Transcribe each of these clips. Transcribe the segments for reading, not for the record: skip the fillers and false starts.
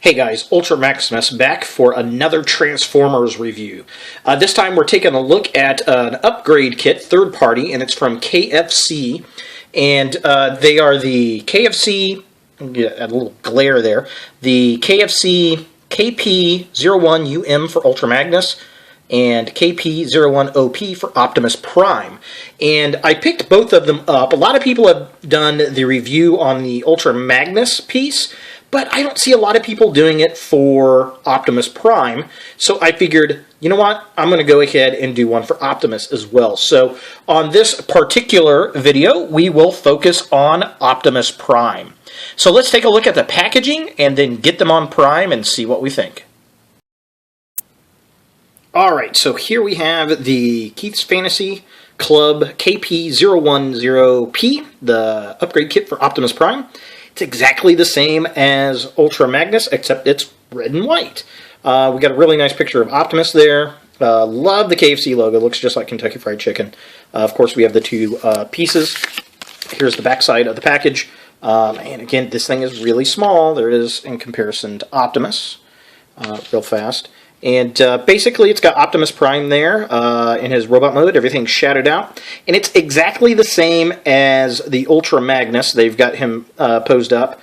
Hey guys, Ultra Maximus back for another Transformers review. This time we're taking a look at an upgrade kit, third party, and it's from KFC. And they are the KFC, get a little glare there, the KFC KP01OP for Ultra Magnus, and KP01OP for Optimus Prime. And I picked both of them up. A lot of people have done the review on the Ultra Magnus piece, but I don't see a lot of people doing it for Optimus Prime. So I figured, you know what, I'm going to go ahead and do one for Optimus as well. So on this particular video, we will focus on Optimus Prime. So let's take a look at the packaging and then get them on Prime and see what we think. Alright, so here we have the Keith's Fantasy Club KP01OP, the upgrade kit for Optimus Prime. It's exactly the same as Ultra Magnus, except it's red and white. We got a really nice picture of Optimus there. Love the KFC logo, looks just like Kentucky Fried Chicken. Of course, we have the two pieces. Here's the back side of the package. And again, this thing is really small. There it is in comparison to Optimus. Real fast. And basically, it's got Optimus Prime there in his robot mode. Everything's shadowed out. And it's exactly the same as the Ultra Magnus. They've got him posed up,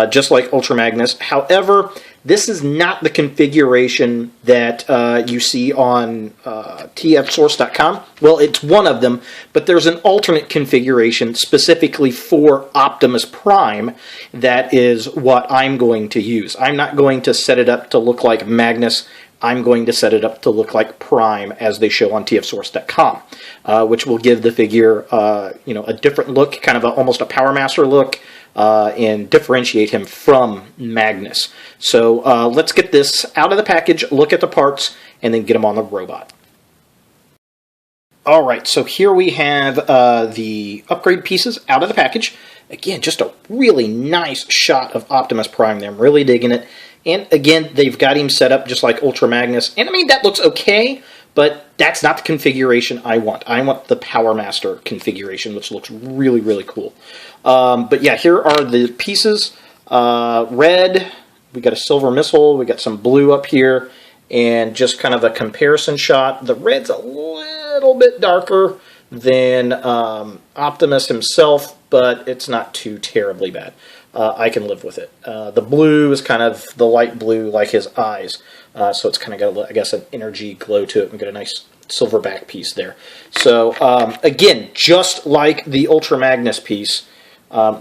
just like Ultra Magnus. However, this is not the configuration that you see on tfsource.com. Well, it's one of them, but there's an alternate configuration specifically for Optimus Prime that is what I'm going to use. I'm not going to set it up to look like Magnus. I'm going to set it up to look like Prime as they show on tfsource.com, which will give the figure a different look, kind of almost a Power Master look, and differentiate him from Magnus. So let's get this out of the package, look at the parts, and then get them on the robot. Alright, so here we have the upgrade pieces out of the package. Again, just a really nice shot of Optimus Prime there. I'm really digging it. And again, they've got him set up just like Ultra Magnus. And I mean, that looks okay, but that's not the configuration I want. I want the Power Master configuration, which looks really, really cool. But yeah, here are the pieces. Red, we got a silver missile, we got some blue up here, and just kind of a comparison shot. The red's a little bit darker than Optimus himself, but it's not too terribly bad. I can live with it. The blue is kind of the light blue like his eyes, so it's kind of got, I guess, an energy glow to it. We've got a nice silver back piece there. So, again, just like the Ultra Magnus piece,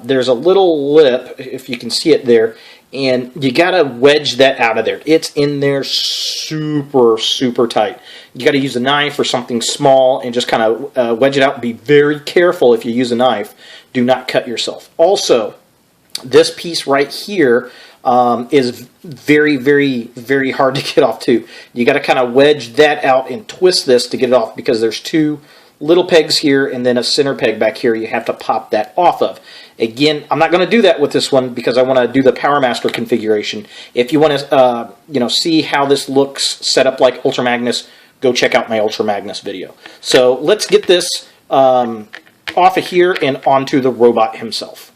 there's a little lip, if you can see it there, and you got to wedge that out of there. It's in there super, super tight. You got to use a knife or something small and just kind of wedge it out. Be very careful if you use a knife. Do not cut yourself. Also, this piece right here is very, very, very hard to get off too. You got to kind of wedge that out and twist this to get it off because there's two little pegs here and then a center peg back here you have to pop that off of. Again, I'm not going to do that with this one because I want to do the Power Master configuration. If you want to see how this looks set up like Ultra Magnus, go check out my Ultra Magnus video. So let's get this off of here and onto the robot himself.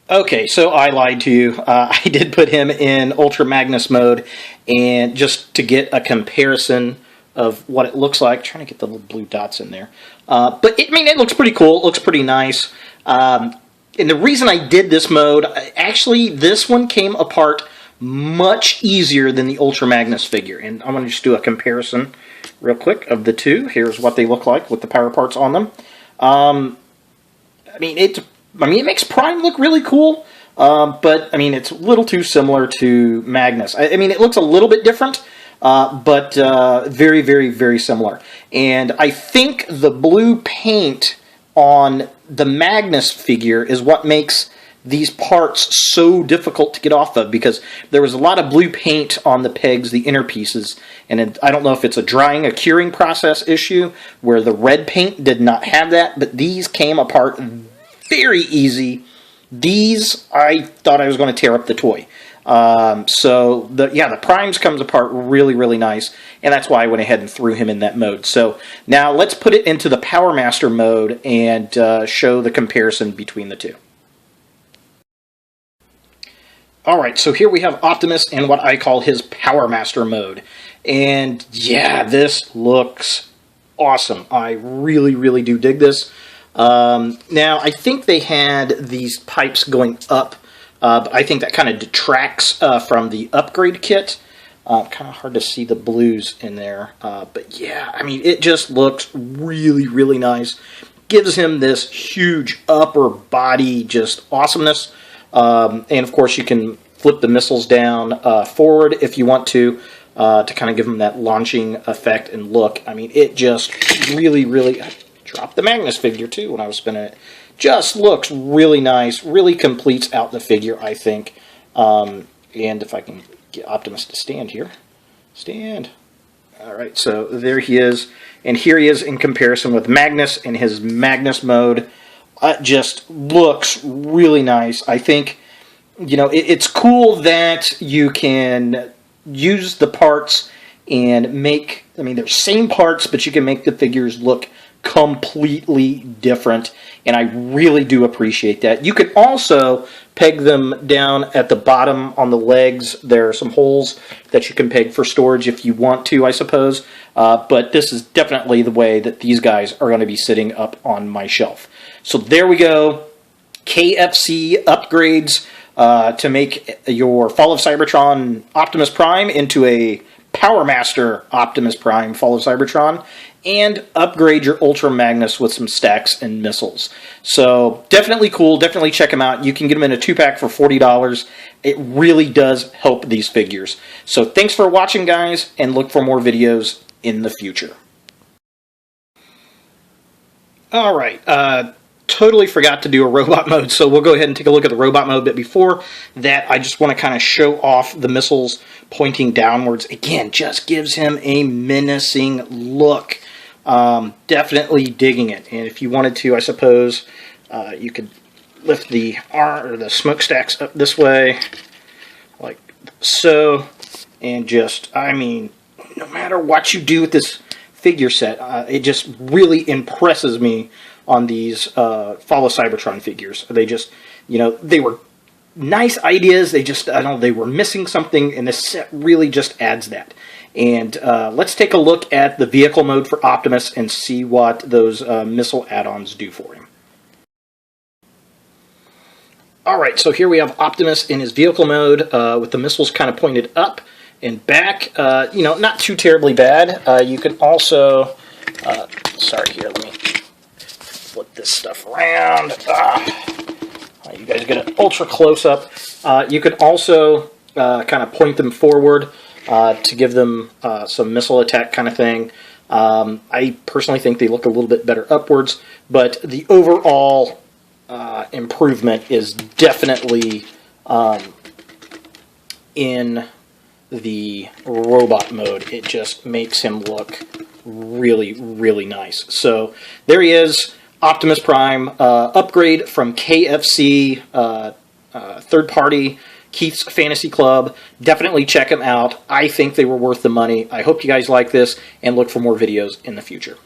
Okay, so I lied to you. I did put him in Ultra Magnus mode, and just to get a comparison of what it looks like. I'm trying to get the little blue dots in there. But it looks pretty cool. It looks pretty nice. And the reason I did this mode, actually, this one came apart much easier than the Ultra Magnus figure. And I'm going to just do a comparison real quick of the two. Here's what they look like with the power parts on them. It makes Prime look really cool, but it's a little too similar to Magnus. It looks a little bit different, but very, very, very similar. And I think the blue paint on the Magnus figure is what makes these parts so difficult to get off of, because there was a lot of blue paint on the pegs, the inner pieces, and I don't know if it's a drying, a curing process issue, where the red paint did not have that, but these came apart very easy. These, I thought I was going to tear up the toy. So the Primes comes apart really, really nice, and that's why I went ahead and threw him in that mode. So now let's put it into the Power Master mode and show the comparison between the two. Alright, so here we have Optimus in what I call his Power Master mode. And yeah, this looks awesome. I really, really do dig this. Now, I think they had these pipes going up, but I think that kind of detracts from the upgrade kit. Kind of hard to see the blues in there. But yeah, I mean, it just looks really, really nice. Gives him this huge upper body just awesomeness. And of course, you can flip the missiles down forward if you want to kind of give them that launching effect and look. I mean, it just really, really... I dropped the Magnus figure, too, when I was spinning it. Just looks really nice. Really completes out the figure, I think. And if I can get Optimus to stand here. Stand. Alright, so there he is. And here he is in comparison with Magnus in his Magnus mode. Just looks really nice. I think, you know, it's cool that you can use the parts and make, I mean, they're same parts, but you can make the figures look completely different, and I really do appreciate that. You can also peg them down at the bottom on the legs. There are some holes that you can peg for storage if you want to, I suppose, but this is definitely the way that these guys are going to be sitting up on my shelf. So there we go, KFC upgrades to make your Fall of Cybertron Optimus Prime into a Power Master Optimus Prime Fall of Cybertron, and upgrade your Ultra Magnus with some stacks and missiles. So definitely cool, definitely check them out. You can get them in a 2-pack for $40. It really does help these figures. So thanks for watching, guys, and look for more videos in the future. Alright, totally forgot to do a robot mode, so we'll go ahead and take a look at the robot mode. But before that, I just want to kind of show off the missiles pointing downwards. Again, just gives him a menacing look. Definitely digging it. And if you wanted to, I suppose, you could lift the smokestacks up this way, like so, and just, I mean, no matter what you do with this figure set, it just really impresses me on these Fall of Cybertron figures. They just, you know, they were nice ideas. They just, I don't know, they were missing something, and this set really just adds that. And let's take a look at the vehicle mode for Optimus and see what those missile add-ons do for him. Alright, so here we have Optimus in his vehicle mode with the missiles kind of pointed up and back. You know, not too terribly bad. You can also, sorry here, let me flip this stuff around. You guys get an ultra close-up. You can also kind of point them forward to give them some missile attack kind of thing. I personally think they look a little bit better upwards, but the overall improvement is definitely in the robot mode. It just makes him look really, really nice. So there he is, Optimus Prime, upgrade from KFC, third party, Keith's Fantasy Club. Definitely check them out. I think they were worth the money. I hope you guys like this and look for more videos in the future.